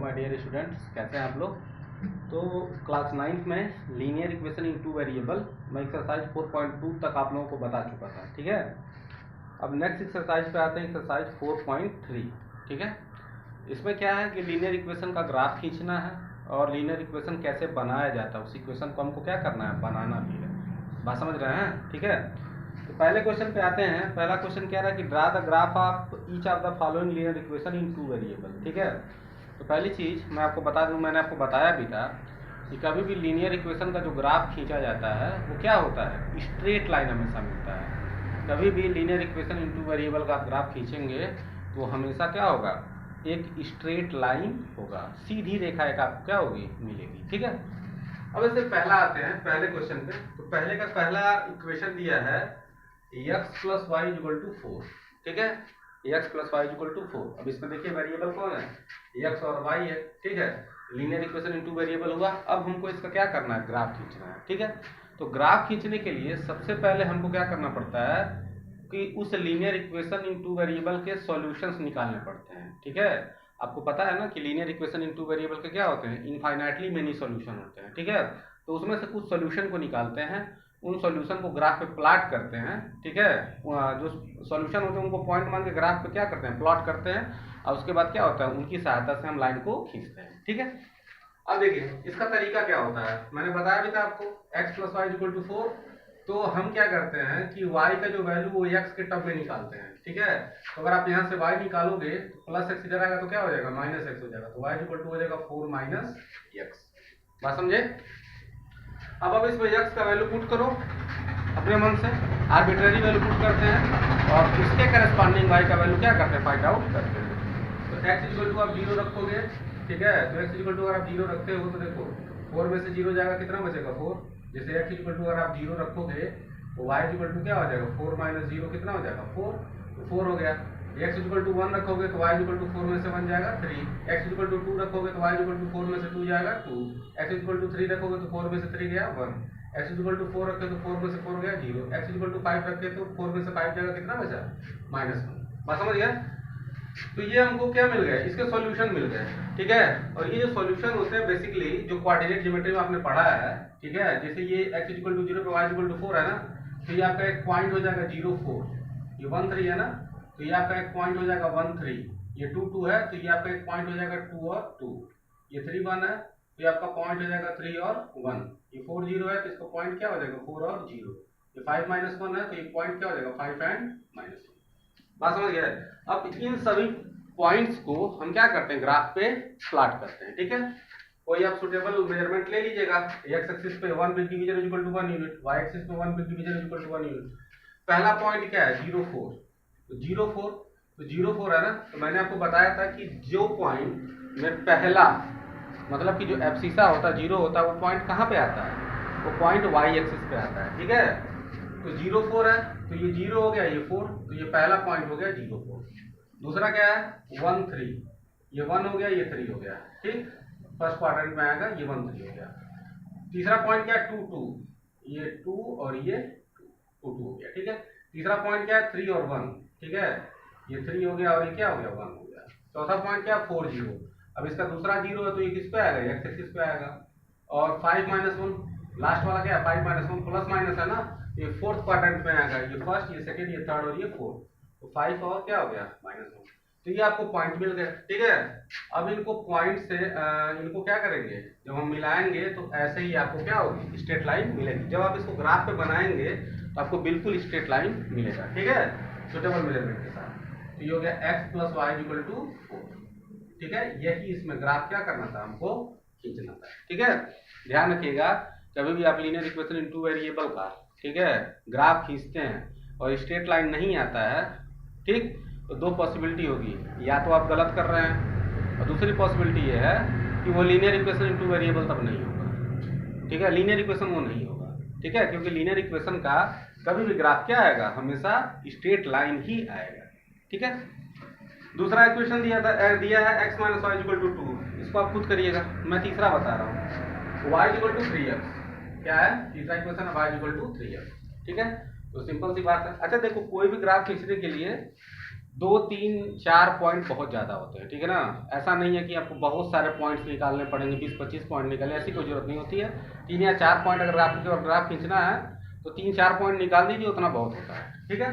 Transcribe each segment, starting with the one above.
My dear students, कैसे हैं आप लोग। तो क्लास 9th में linear equation in two variable मैं एक्सरसाइज 4.2 तक आप लोगों को बता चुका था। ठीक है, अब नेक्स्ट एक्सरसाइज पे आते हैं, एक्सरसाइज 4.3। ठीक है, इसमें क्या है कि लीनियर इक्वेशन का ग्राफ खींचना है और लीनियर इक्वेशन कैसे बनाया जाता है, उस इक्वेशन को हमको क्या करना है, बनाना भी है। बात समझ रहे हैं। ठीक है, तो पहले क्वेश्चन पे आते हैं। पहला क्वेश्चन क्या रहा है कि draw the graph of each of the following linear equation in two variable. ठीक है, तो पहली चीज़ मैं आपको बता दूं, मैंने आपको बताया भी था कि कभी भी लीनियर इक्वेशन का जो ग्राफ खींचा जाता है वो क्या होता है, स्ट्रेट लाइन हमेशा मिलता है। कभी भी linear equation in two variable का ग्राफ खींचेंगे तो हमेशा क्या होगा, एक स्ट्रेट लाइन होगा, सीधी रेखा एक आपको क्या होगी, मिलेगी। ठीक है, अब इससे पहला आते हैं पहले क्वेश्चन पे। तो पहले का पहला इक्वेशन दिया है x plus Y equal to 4। ठीक है, x plus Y equal to 4। अब इसमें देखिए वेरिएबल कौन है, x और y है। ठीक है, लीनियर इक्वेशन इनटू वेरिएबल हुआ। अब हमको इसका क्या करना है, ग्राफ खींचना है। ठीक है, तो ग्राफ खींचने के लिए सबसे पहले हमको क्या करना पड़ता है कि उस लीनियर इक्वेशन इनटू वेरिएबल के सॉल्यूशंस निकालने पड़ते हैं। ठीक है, आपको पता है ना कि लीनियर इक्वेशन इनटू वेरिएबल के क्या होते हैं, इनफाइनाइटली मेनी सॉल्यूशन होते हैं। ठीक है, तो उसमें से कुछ सॉल्यूशन को निकालते हैं, उन सॉल्यूशन को ग्राफ पे प्लॉट करते हैं। ठीक है, जो सॉल्यूशन होते हैं उनको पॉइंट मान के ग्राफ पे क्या करते हैं, प्लॉट करते हैं, और उसके बाद क्या होता है, उनकी सहायता से हम लाइन को खींचते हैं। ठीक है, अब देखिए इसका तरीका क्या होता है, मैंने बताया भी था आपको x plus Y equal to 4। तो हम क्या करते हैं कि y का जो वैल्यू वो x के टर्म में निकालते हैं। ठीक है, तो अगर आप यहाँ से y निकालोगे तो प्लस x इधर आएगा तो क्या हो जाएगा, माइनस x हो जाएगा। तो y इक्वल टू हो जाएगा 4 माइनस x। बात समझे। अब इसमें x का वैल्यू पुट करो अपने मन से, आर्बिट्रेरी वैल्यू पुट करते हैं और इसके करस्पॉन्डिंग y का वैल्यू क्या करते हैं, फाइंड आउट करते हैं। तो x इक्वल टू आप 0 रखोगे। ठीक है, तो x इक्वल टू अगर आप 0 रखते हो तो देखो 4 में से 0 जाएगा, कितना बचेगा 4। जैसे x इक्वल टू अगर आप 0 रखोगे तो y इक्वल टू क्या हो जाएगा, 4 माइनस 0 कितना हो जाएगा, 4। तो 4 हो गया। x इक्वल टू 1 रखोगे तो y इक्वल टू 4 में से 1 जाएगा 3। x इक्वल टू 2 रखोगे तो y इक्वल टू 4 में से 2 जाएगा 2। x इक्वल टू 3 रखोगे तो 4 में से 3 गया 1। x इक्वल टू 4 रखे तो 4 में से 4 गया 0। x इक्वल टू 5 रखे तो 4 में से 5 जाएगा, कितना बचा, -1। बात समझ गया। तो ये हमको क्या मिल गया, इसके सॉल्यूशन मिल गए। ठीक है, और ये जो सॉल्यूशन होते हैं बेसिकली जो कोऑर्डिनेट ज्योमेट्री में आपने पढ़ा है। ठीक है, जैसे ये x इक्वल टू 0 पे y इक्वल टू 4 है ना, तो ये आपका एक पॉइंट हो जाएगा 0 4, ये 1 3 है ना, तो ये आपका एक पॉइंट हो जाएगा 1 3, ये 2 2 है, तो ये आपका एक पॉइंट हो जाएगा 2 और 2, ये 3 1 है, तो ये आपका पॉइंट हो जाएगा 3 और 1, ये 4 0 है, तो इसका पॉइंट क्या हो जाएगा 4 और 0, ये 5 माइनस 1 है, तो ये पॉइंट क्या हो जाएगा 5 एंड -1। बात समझ गया। अब इन सभी पॉइंट्स को हम क्या करते हैं, ग्राफ पे प्लॉट करते हैं। ठीक है, कोई आप सुटेबल मेजरमेंट ले लीजिएगा। x एक्सिस पे 1 big division equal to 1 unit, y axis पे 1 big division equal to 1 unit. पहला पॉइंट क्या है, 0 4। तो 0 4, तो 0 4 है ना, तो मैंने आपको बताया था कि जो पॉइंट में पहला मतलब कि जो एब्सिसा होता है 0 होता है, वो पॉइंट कहाँ पे आता है, वो पॉइंट y एक्सिस पे आता है। ठीक है, तो 0 4 है, तो ये 0 हो गया, ये 4, तो ये पहला पॉइंट हो गया 0 4। दूसरा क्या है 1 3, ये 1 हो गया, ये 3 हो गया। ठीक, फर्स्ट क्वाड्रेंट में आएगा, ये 1 3 हो गया। तीसरा पॉइंट क्या है 2 2, ये 2 और ये 2 2 हो गया। ठीक है, तीसरा पॉइंट क्या है 3 और 1। ठीक है, ये 3 हो गया और ये क्या हो गया 1 हो गया। चौथा पॉइंट क्या है 4 0। अब इसका दूसरा 0 है तो ये किस पे आएगा, x एक्सिस पे आएगा। और 5 माइनस 1, लास्ट वाला क्या है 5 माइनस 1 प्लस माइनस है ना, ये फोर्थ क्वाड्रेंट में आएगा, ये फर्स्ट, ये सेकंड, ये थर्ड और ये फोर्थ, तो 5 और क्या हो गया -1। तो ये आपको पॉइंट मिल गए। ठीक है, अब इनको पॉइंट से इनको क्या करेंगे, जब हम मिलाएंगे तो ऐसे ही आपको क्या होगी, स्ट्रेट लाइन मिलेगी। जब आप इसको ग्राफ पे बनाएंगे तो आपको बिल्कुल स्ट्रेट लाइन मिलेगा। ठीक है, सुटेबल मेजरमेंट के साथ। तो ये हो गया x plus Y equal to 4। ठीक है, यही इसमें ग्राफ क्या करना था, हमको खींचना था। ठीक है, ध्यान रखिएगा कभी भी आप लीनियर इक्वेशन इनटू वेरिएबल का, ठीक है, ग्राफ खींचते हैं और स्ट्रेट लाइन नहीं आता है, ठीक, तो दो पॉसिबिलिटी होगी, या तो आप गलत कर रहे हैं और दूसरी पॉसिबिलिटी ये है कि वो लीनियर इक्वेशन इनटू वेरिएबल तब नहीं होगा। ठीक है, लीनियर इक्वेशन वो नहीं होगा। ठीक है, क्योंकि लीनियर इक्वेशन का कभी भी ग्राफ क्या आएगा, हमेशा स्ट्रेट लाइन ही आएगा। ठीक है, दूसरा इक्वेशन दिया है x minus Y equal to 2, इसको आप खुद करिएगा, मैं तीसरा बता रहा हूँ, y इक्वल टू 3x। क्या है तीसरा equation, y equal to 3x। ठीक है, तो सिंपल सी बात है। अच्छा देखो, कोई भी ग्राफ खींचने के लिए 2, 3, 4 पॉइंट बहुत ज़्यादा होते हैं, ठीक है ना। ऐसा नहीं है कि आपको बहुत सारे पॉइंट्स निकालने पड़ेंगे, 20-25 पॉइंट निकालें, ऐसी कोई जरूरत नहीं होती है। 3 या 4 पॉइंट अगर आपको ग्राफ खींचना है तो 3-4 पॉइंट निकाल दीजिए, उतना बहुत होता है, ठीक है।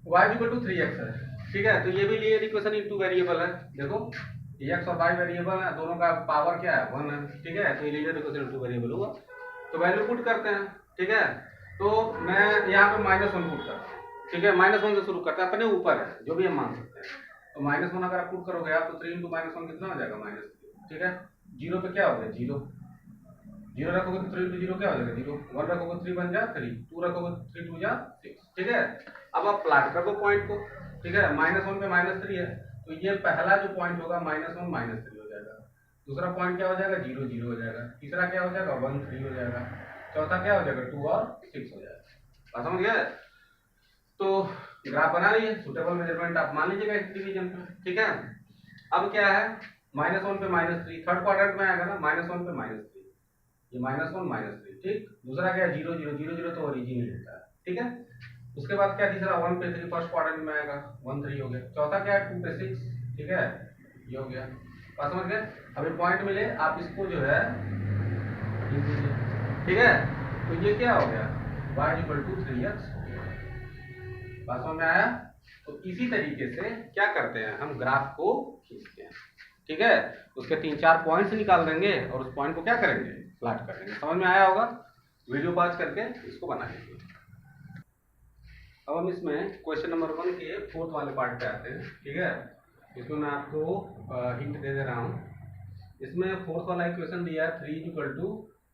y इक्वल टू 3x है, ठीक है। तो ये भी लीनियर इक्वेशन इन 2 वेरिएबल है। देखो x और y वेरिएबल है, दोनों का पावर क्या है 1 है, ठीक है। तो ये लीनियर इक्वेशन इन 2 वेरिएबल हुआ। तो वैल्यू पुट करते हैं, ठीक है। तो मैं यहाँ पे -1 पुट करता हूँ, ठीक है। -1 से शुरू करते हैं, अपने ऊपर है जो भी हम मान सकते हैं। तो -1 अगर आप पुट करोगे आप तो 3 × -1 कितना हो जाएगा -3, ठीक है। 0 पे क्या हो गया 0, 0 रखोगे तो 3 × 0 क्या हो जाएगा 0, 1 रखोगे 3 बन जा 3, 2 रखोगे 3 × 2 = 6, ठीक है। अब आप प्लॉट कर दो पॉइंट को, ठीक है। -1 पे -3 है तो ये पहला जो पॉइंट होगा -1 -3 हो जाएगा। दूसरा पॉइंट क्या हो जाएगा 0 0 हो जाएगा। तीसरा क्या हो जाएगा 1 3 हो जाएगा। चौथा क्या हो जाएगा 2 और 6 हो जाएगा। बात समझ गए। तो ग्राफ बना लीजिए, सुटेबल मेजरमेंट आप मान लीजिएगा इस डिवीजन पे, ठीक है। अब क्या है -1 पे -3 थर्ड क्वाड्रेंट में आएगा ना, -1 पे -3, ये -1 -3, ठीक। दूसरा क्या है 0 0 0 0 तो ओरिजिन ही होता है, ठीक है। उसके बाद क्या तीसरा 1 पे 3 फर्स्ट क्वाड्रेंट में आएगा 1 3 हो गया। चौथा क्या है 2 पे 6, ठीक है, ये हो गया। बात समझ गए। अभी पॉइंट मिले आप इसको जो है ठीक है। तो ये क्या हो गया y इक्वल टू 3x हो गया। बात समझ में आया। तो इसी तरीके से क्या करते हैं हम ग्राफ को खींचते हैं, ठीक है। उसके 3-4 पॉइंट्स निकाल देंगे और उस पॉइंट को क्या करेंगे प्लॉट कर देंगे। समझ में आया होगा। वीडियो पॉज करके इसको बना लीजिए। अब हम इसमें क्वेश्चन नंबर 1 के 4th वाले पार्ट पे आते हैं, ठीक है। इसमें मैं आपको हिंट दे दे रहा हूँ। इसमें 4th वाला इक्वेशन दिया है 3 equal to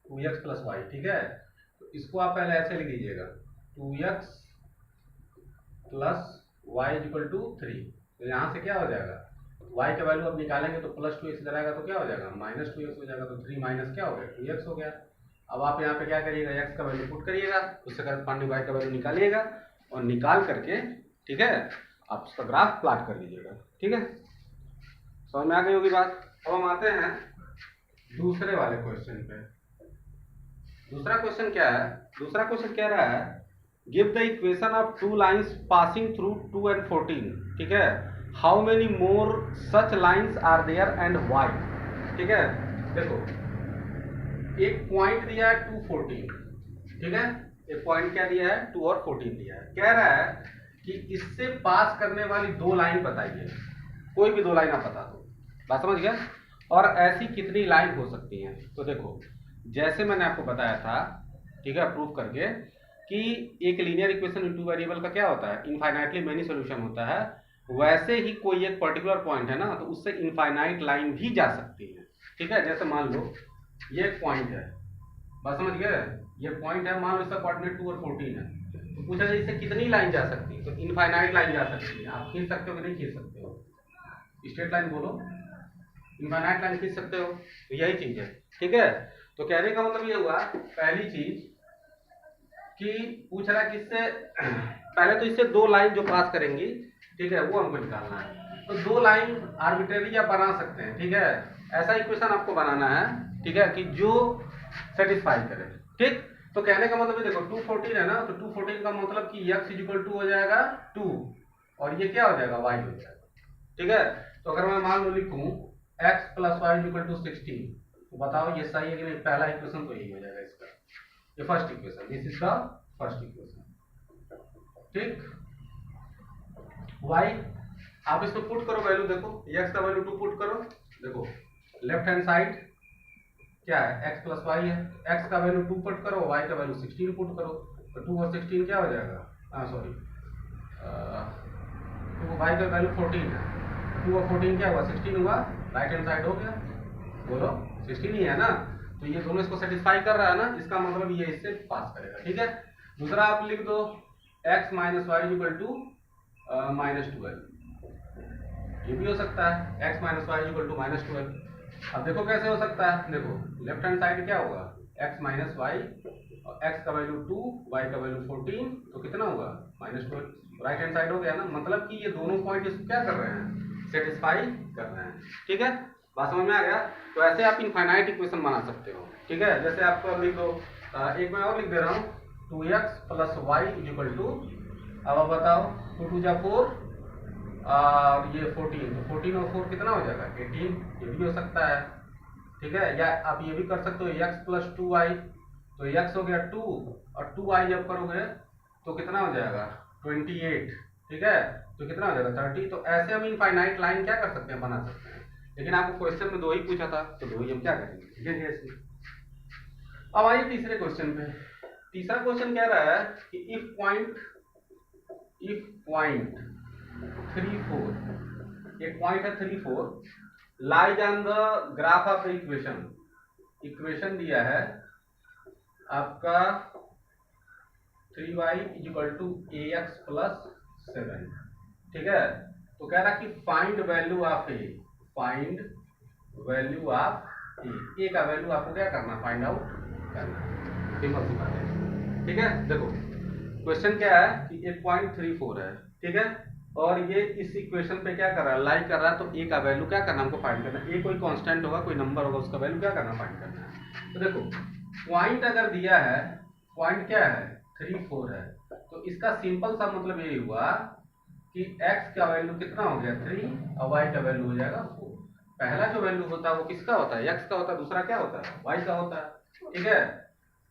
2x plus Y, ठीक है। तो इसको आप पहले ऐसे लिख दीजिएगा 2x plus Y equal to 3। तो यहाँ से क्या हो जाएगा y का वैल्यू अब निकालेंगे तो +2x इधर आएगा तो क्या हो जाएगा -2x हो जाएगा। तो 3 माइनस क्या हो गया 2x हो गया। अब आप यहाँ पे क्या करिएगा x का वैल्यू पुट करिएगा, उससे करस्पॉन्डिंग y का वैल्यू निकालिएगा और निकाल करके, ठीक है, आप उसका ग्राफ प्लॉट कर लीजिएगा, ठीक है। समझ में आ गई होगी बात। अब हम आते हैं दूसरे वाले क्वेश्चन पे। दूसरा क्वेश्चन क्या है, दूसरा क्वेश्चन कह रहा है give the equation of 2 lines passing through 2 and 14, ठीक है। How many more such lines are there and why, ठीक है। देखो एक पॉइंट दिया है 2 14, ठीक है। एक पॉइंट क्या दिया है 2 और 14 दिया है। कह रहा है कि इससे पास करने वाली 2 लाइन बताइए, कोई भी 2 लाइन आप बता दो। बात समझ गया। और ऐसी कितनी लाइन हो सकती हैं। तो देखो जैसे मैंने आपको बताया था, ठीक है, प्रूफ करके कि एक लीनियर इक्वेशन इन 2 वेरिएबल का क्या होता है इनफाइनाइटली मेनी सॉल्यूशन होता है। वैसे ही कोई एक पर्टिकुलर पॉइंट है ना, तो उससे इनफाइनाइट लाइन भी जा सकती है, ठीक है। जैसे मान लो ये एक पॉइंट है, बात समझ गए, ये पॉइंट है, मान लो इसका कोऑर्डिनेट 2 और 14 है। तो पूछा जाए इससे कितनी लाइन जा सकती है, तो इनफाइनाइट लाइन जा सकती है। आप खींच सकते हो कि नहीं खींच सकते हो, स्ट्रेट लाइन बोलो, इनफाइनाइट लाइन खींच सकते हो। तो यही चीज है, ठीक है। तो कहने का मतलब ये हुआ पहली चीज कि पूछ रहा किससे पहले तो इससे 2 लाइन जो पास करेंगी, ठीक है, वो हमको निकालना है। तो 2 लाइन आर्बिट्रेरी आप बना सकते हैं, ठीक है। ऐसा इक्वेशन आपको बनाना है, ठीक है, कि जो सेटिस्फाई करे, ठीक। तो कहने का मतलब देखो 2 14 है ना, तो 2 14 का मतलब कि x इक्वल टू हो जाएगा 2 और ये क्या हो जाएगा y हो जाएगा, ठीक है। तो अगर मैं मान लो लिखूं x plus Y equal to 16, तो बताओ ये सही है कि नहीं। पहला इक्वेशन तो यही हो जाएगा इसका, ये first equation, this is the first equation, ठीक। y आप इसमें पुट करो वैल्यू, देखो x का वैल्यू 2 पुट करो। देखो लेफ्ट हैंड साइड क्या है x प्लस वाई है, x का वैल्यू 2 पुट करो, y का वैल्यू 16 पुट करो। तो 2 और 16 क्या हो जाएगा, सॉरी, तो y का वैल्यू 14 है, 2 और 14 क्या हुआ 16 हुआ, राइट हैंड साइड हो गया, बोलो 16 ही है ना। तो ये दोनों इसको सेटिस्फाई कर रहा है ना, इसका मतलब ये इससे पास करेगा, ठीक है। दूसरा आप लिख दो x minus Y equal to -12, ये भी हो सकता है x minus Y equal to -12। अब देखो कैसे हो सकता है, देखो लेफ्ट हैंड साइड क्या होगा x माइनस वाई, x का वैल्यू 2, y का वैल्यू 14, तो कितना होगा -12, राइट हैंड साइड हो गया ना। मतलब कि ये दोनों पॉइंट इसको क्या कर रहे हैं सेटिस्फाई कर रहे हैं, ठीक है। बात समझ में आ गया। तो ऐसे आप इनफाइनाइट इक्वेशन बना सकते हो, ठीक है। जैसे आपको लिख दो, एक मैं और लिख दे रहा हूँ 2x plus Y equal to, अब आप बताओ 2 2 जा 4 और ये 14, तो 14 और 4 कितना हो जाएगा 18, ये भी हो सकता है। ठीक है, या आप ये भी कर सकते हो x प्लस 2y, तो x हो गया 2 और 2y जब करोगे तो कितना हो जाएगा 28। ठीक है, तो कितना हो जाएगा 30। तो ऐसे हम इनफाइनाइट लाइन क्या कर सकते हैं, बना सकते हैं, लेकिन आपको क्वेश्चन में 2 ही पूछा था तो 2 ही हम क्या करेंगे, ठीक है इसमें। अब आइए तीसरे क्वेश्चन पे। तीसरा क्वेश्चन कह रहा है कि इफ पॉइंट 3 4, एक पॉइंट है 3 4 lies on the graph of the equation दिया है आपका 3y = ax + 7। ठीक है, तो कह रहा कि find value of A, find value of A का वैल्यू आपको क्या करना, फाइंड आउट करना। सिंपल सी बात है। ठीक है, देखो क्वेश्चन क्या है कि 1.34 है। ठीक है, और ये इस इक्वेशन पे क्या कर रहा है, लाई कर रहा है, तो ए का वैल्यू क्या करना, हमको फाइंड करना है। ए कोई कांस्टेंट होगा, कोई नंबर होगा, उसका वैल्यू क्या करना, फाइंड करना है। तो देखो पॉइंट अगर दिया है, पॉइंट क्या है 3 4 है, तो इसका सिंपल सा मतलब ये हुआ कि x का वैल्यू कितना हो गया 3 और y का वैल्यू हो जाएगा 4। पहला जो वैल्यू होता है वो किसका होता है, x का होता है, दूसरा क्या होता है, y का होता है। ठीक है,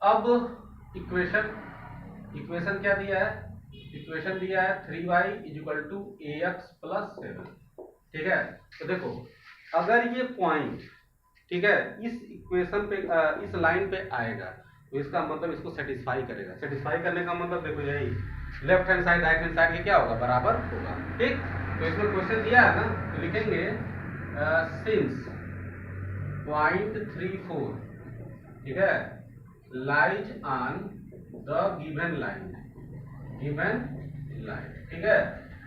अब इक्वेशन क्या दिया है, इक्वेशन दिया है 3y = ax + 7। ठीक है, तो देखो अगर ये पॉइंट, ठीक है, इस इक्वेशन पे इस लाइन पे आएगा तो इसका मतलब इसको सेटिस्फाई करेगा। सेटिस्फाई करने का मतलब देखो यही, left hand side right hand side के क्या होगा, बराबर होगा। ठीक, तो इसमें क्वेश्चन दिया है ना, तो लिखेंगे सिंस पॉइंट 3 4, ठीक है, lies on the given line, ठीक है,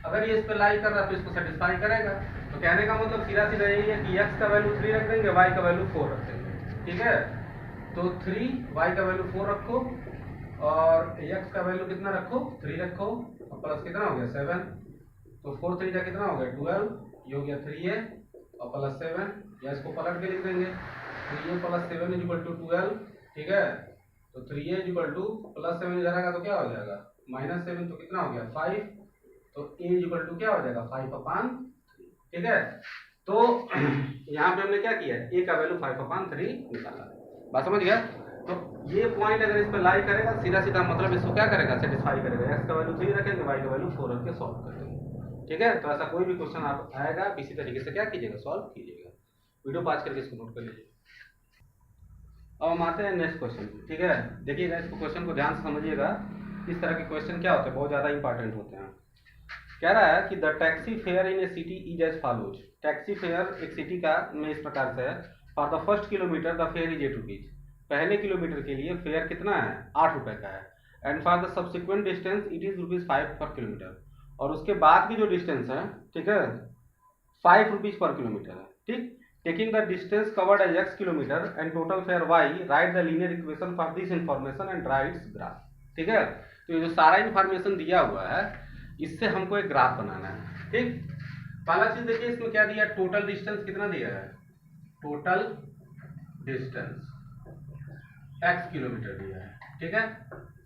अगर ये इस पे लाई कर रहा है तो इसको सेटिस्फाई करेगा। तो कहने का मतलब सीधा सीधा यही है कि x का वैल्यू 3 रख देंगे, y का वैल्यू 4 रख देंगे। ठीक है, तो 3 y का वैल्यू 4 रखो और x का वैल्यू कितना रखो 3 रखो, और प्लस कितना हो गया 7, तो 4 3 का कितना हो गया 12, ये हो गया 3a और प्लस 7, या इसको पलट के लिख देंगे 3a + 7 = 12। ठीक है, तो 3a = +7 इधर आएगा तो क्या हो जाएगा -7, तो कितना हो गया 5, तो a = क्या हो जाएगा 5/3। ठीक है, तो यहाँ पे हमने क्या किया, a का वैल्यू 5/3 निकाला। बात समझ गया। तो ये पॉइंट अगर इस पे लाई करेगा सीधा सीधा मतलब इसको क्या करेगा, सेटिस्फाई करेगा। x का वैल्यू 3 रखेंगे, y का वैल्यू 4 रख के सॉल्व कर देंगे। ठीक है, तो ऐसा कोई भी क्वेश्चन आप आएगा इसी तरीके से क्या कीजिएगा, सॉल्व कीजिएगा। वीडियो पास करके इसको नोट कर लीजिए। अब हम आते हैं नेक्स्ट क्वेश्चन। ठीक है, देखिएगा इसको, क्वेश्चन को ध्यान से समझिएगा। इस तरह के क्वेश्चन क्या होते हैं, बहुत ज़्यादा इंपॉर्टेंट होते हैं। कह रहा है कि the taxi fare in a city is as follows. Taxi fare एक सिटी का में इस प्रकार से है, for the first kilometre the fare is 8 rupees. पहले किलोमीटर के लिए फेयर कितना है, 8 रुपए का है। And for the subsequent distance it is ₹5 per kilometre. और उसके बाद की जो डिस्टेंस है, ठीक है, 5 रुपीज पर किलोमीटर है। ठीक, taking the distance covered as x kilometre and total fare y, write the linear equation for this information and draw its graph. ठीक है, तो ये जो सारा इंफॉर्मेशन दिया हुआ है इससे हमको एक ग्राफ बनाना है। ठीक, पहला चीज देखिए इसमें क्या दिया, टोटल डिस्टेंस कितना दिया है, टोटल डिस्टेंस x किलोमीटर दिया है। ठीक है,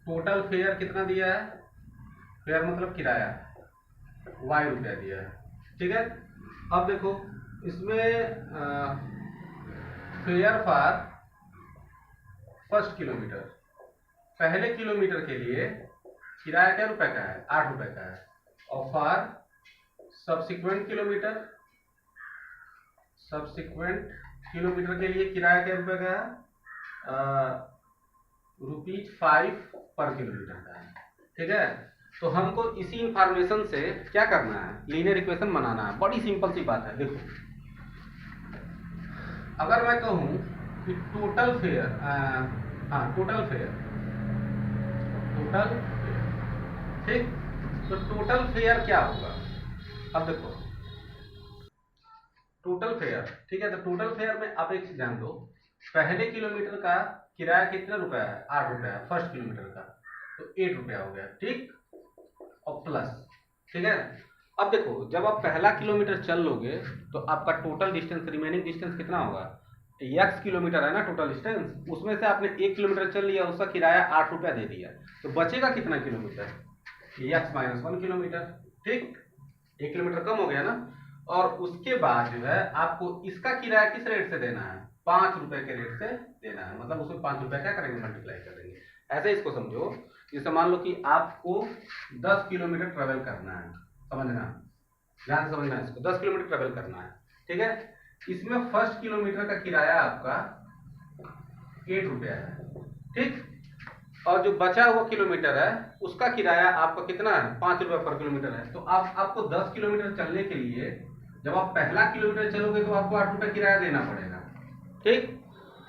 टोटल फेयर कितना दिया है, फेयर मतलब किराया, y रुपया दिया है। ठीक है, अब देखो इसमें फेयर फॉर फर्स्ट किलोमीटर, पहले किलोमीटर के लिए किराया क्या रुपए का है, 8 रुपए का है। और फॉर सब्सिक्वेंट किलोमीटर, के लिए किराया क्या रुपए का है, ₹5 पर किलोमीटर का है। ठीक है, तो हमको इसी इंफॉर्मेशन से क्या करना है, लीनियर इक्वेशन बनाना है। बड़ी सिंपल सी बात है। देखो अगर मैं कहूं कि टोटल फेयर, ठीक, तो टोटल फेयर क्या होगा। अब देखो टोटल फेयर, ठीक है, तो टोटल फेयर में आप एक चीज ध्यान दो, पहले किलोमीटर का किराया कितना रुपया है, 8 रुपया है फर्स्ट किलोमीटर का, तो 8 रुपया हो गया। ठीक, और प्लस, ठीक है, अब देखो जब आप पहला किलोमीटर चल लोगे तो आपका टोटल डिस्टेंस, रिमेनिंग डिस्टेंस कितना होगा, x किलोमीटर है ना टोटल डिस्टेंस, उसमें से आपने 1 किलोमीटर चल लिया, उसका किराया 8 रुपया दे दिया, तो बचेगा कितना किलोमीटर, x - 1 किलोमीटर। ठीक, 1 किलोमीटर कम हो गया ना। और उसके बाद जो है आपको इसका किराया किस रेट से देना है, 5 रुपए के रेट से देना है, मतलब उसमें 5 रुपए क्या करेंगे, मल्टीप्लाई कर देंगे। ऐसे इसको समझो, जैसे मान लो कि आपको 10 किलोमीटर ट्रेवल करना है, समझना, ध्यान से समझना, इसको 10 किलोमीटर ट्रेवल करना है, ठीक है। इसमें फर्स्ट किलोमीटर का किराया आपका 8 रुपया है, ठीक। और जो बचा हुआ किलोमीटर है उसका किराया आपका कितना है, 5 रुपये पर किलोमीटर है। तो आपको 10 किलोमीटर चलने के लिए जब आप पहला किलोमीटर चलोगे तो आपको 8 रुपये किराया देना पड़ेगा, ठीक।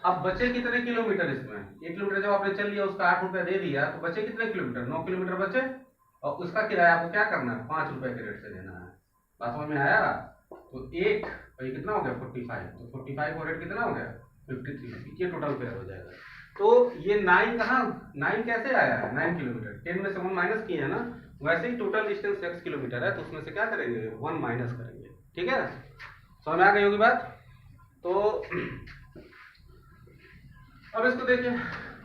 अब बचे कितने किलोमीटर, इसमें 1 किलोमीटर जब आपने चल लिया उसका 8 रुपये दे दिया, तो बचे कितने किलोमीटर, 9 किलोमीटर बचे, और उसका किराया आपको क्या करना है, 5 रुपये के रेट से देना है। बात समझ में आया। तो 1 और ये कितना हो गया 45, तो 45 और रेट कितना हो गया 53, ये टोटल फेयर हो जाएगा। तो ये 9 कहाँ, 9 कैसे आया है, 9 किलोमीटर, 10 में से 1 माइनस किए है ना, वैसे ही टोटल डिस्टेंस 6 किलोमीटर है, तो उसमें से क्या करेंगे 1 माइनस करेंगे, ठीक है। समझ में आ गई होगी बात। तो अब इसको देखिए,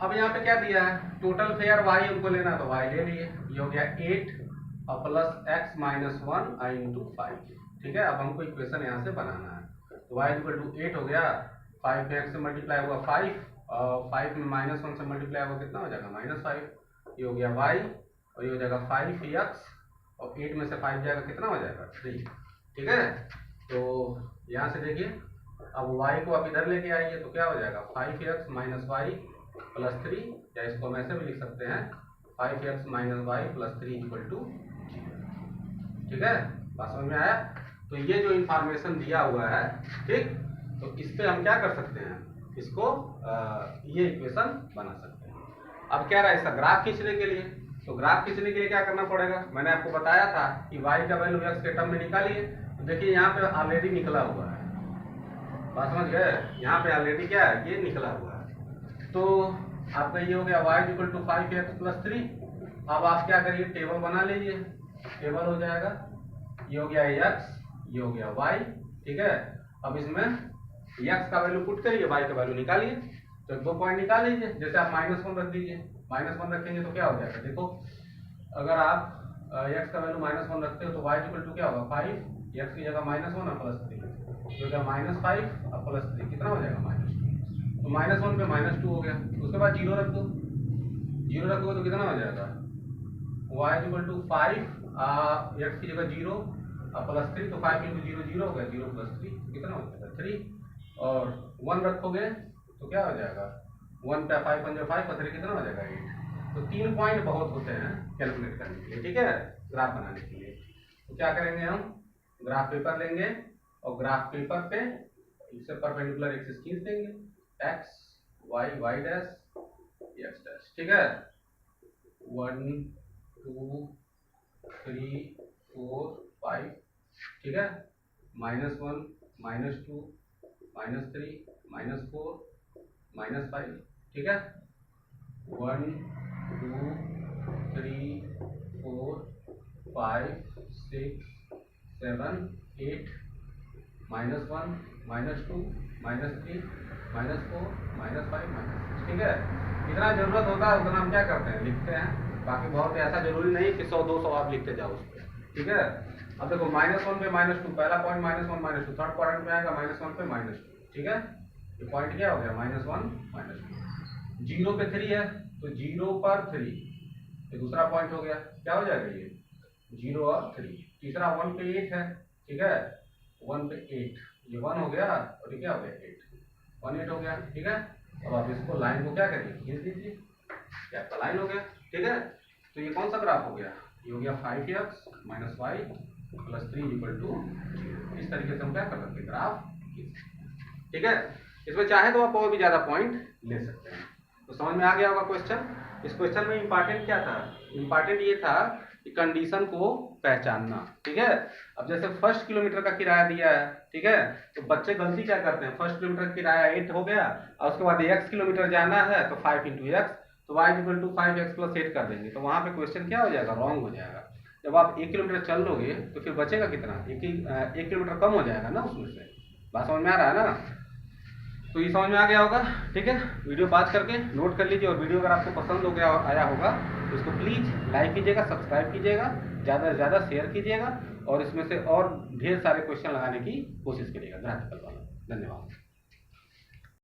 अब यहाँ पे क्या दिया है, टोटल फेयर y हमको लेना है, तो y ले लिए, ये हो गया 8 और plus x minus 1 i into 5, ठीक है। अब हमको इक्वेशन यहाँ से बनाना है, तो y इक्वल टू 8 हो गया, 5 में x से मल्टीप्लाई हुआ 5, और 5 में माइनस 1 से मल्टीप्लाई हुआ कितना हो जाएगा -5, ये हो गया y, और ये हो जाएगा 5x, और 8 में से 5 जाएगा कितना हो जाएगा 3, ठीक है। तो यहाँ से देखिए, अब y को आप इधर लेके आइए तो क्या हो जाएगा 5x माइनस वाई प्लस 3, या इसको हम ऐसे भी लिख सकते हैं 5x minus Y plus 3 equal to 0, ठीक है। बात समझ में आया। तो ये जो इंफॉर्मेशन दिया हुआ है, ठीक, तो इस पे हम क्या कर सकते हैं, इसको ये इक्वेशन बना सकते हैं। अब क्या रहा इसका ग्राफ खींचने के लिए, तो ग्राफ खींचने के लिए क्या करना पड़ेगा, मैंने आपको बताया था कि y का वैल्यू x के टर्म में निकालिए। तो देखिए यहाँ पे ऑलरेडी निकला हुआ है, बात समझ गए, यहाँ पे ऑलरेडी क्या है, ये निकला हुआ है। तो आपका ये हो गया y equal to 5x plus 3। अब आप क्या करिए, टेबल बना लीजिए, टेबल हो जाएगा, ये हो गया x, ये हो गया y, ठीक है। अब इसमें x का वैल्यू पुट करिए, y का वैल्यू निकालिए, तो 2 पॉइंट निकाल लीजिए। जैसे आप -1 रख दीजिए, -1 रखेंगे तो क्या हो जाएगा, देखो अगर आप x का वैल्यू -1 रखते हो तो y इक्वल टू क्या होगा 5, x की जगह -1 और प्लस 3, जो क्या -5 और प्लस 3 कितना हो जाएगा -2, तो -1 पे -2 हो गया। उसके बाद 0 रख दो, 0 रखोगे तो कितना हो जाएगा y इक्वल टू 5, x की जगह 0 और प्लस 3, तो 5 इंटू 0 0 हो गया, 0 प्लस 3 कितना हो जाएगा 3, और 1 रखोगे तो क्या हो जाएगा 1 पे 5 पंजे 5 और 3 कितना हो जाएगा 8। तो 3 पॉइंट बहुत होते हैं कैलकुलेट करने के लिए, ठीक है, ग्राफ बनाने के लिए। तो क्या करेंगे, हम ग्राफ पेपर लेंगे और ग्राफ पेपर पे इससे परपेंडिकुलर एक्सिस खींच देंगे, x y y dash x dash, ठीक है। 1 2 3 4 5, ठीक है, -1 -2 -3 -4 -5, ठीक है। 1 2 3 4 5 6 7 8 -1 -2 -3 -4 -5 ठीक है। जितना जरूरत होता है उतना हम क्या करते हैं, लिखते हैं। बाकी बहुत ऐसा जरूरी नहीं कि 100 200 आप लिखते जाओ उस पर, ठीक है। अब देखो -1 पे -2, पहला पॉइंट -1 -2, थर्ड पॉइंट में आएगा -1 पे -2, ठीक है। ये पॉइंट क्या हो गया -1 -2, 0 पे 3 है तो 0 पर 3, ये दूसरा पॉइंट हो गया, क्या हो जाएगा ये 0 और 3। तीसरा 1 पे 8 है, ठीक है, 1 पे 8, ये 1 हो गया और ये क्या हो गया 8, 1 8 हो गया, ठीक है। अब आप इसको लाइन को क्या करिए, खींच दीजिए, क्या आपका लाइन हो गया, ठीक है। तो ये कौन सा ग्राफ हो गया, ये हो गया 5x - y plus 3 equal to 0। इस तरीके से हम क्या कर सकते हैं, ग्राफ खींच, ठीक है। इसमें चाहे तो आप और भी ज्यादा पॉइंट ले सकते हैं। तो समझ में आ गया होगा क्वेश्चन। इस क्वेश्चन में इंपॉर्टेंट क्या था, इंपॉर्टेंट ये था कि कंडीशन को पहचानना, ठीक है। अब जैसे फर्स्ट किलोमीटर का किराया दिया है, ठीक है, तो बच्चे गलती क्या करते हैं, फर्स्ट किलोमीटर किराया 8 हो गया और उसके बाद x किलोमीटर जाना है तो 5 × x, तो y इक्वल टू 5x + 8 कर देंगे, तो वहां पे क्वेश्चन क्या हो जाएगा, रॉन्ग हो जाएगा। जब आप 1 किलोमीटर चल लोगे तो फिर बचेगा कितना, 1 किलोमीटर कम हो जाएगा ना उसमें से। बात समझ में आ रहा है ना। तो ये समझ में आ गया होगा, ठीक है। वीडियो पास करके नोट कर लीजिए, और वीडियो अगर आपको पसंद हो गया आया होगा तो इसको प्लीज लाइक कीजिएगा, सब्सक्राइब कीजिएगा, ज़्यादा से ज़्यादा शेयर कीजिएगा और इसमें से और ढेर सारे क्वेश्चन लगाने की कोशिश करिएगा ग्राफिकल वाला। धन्यवाद।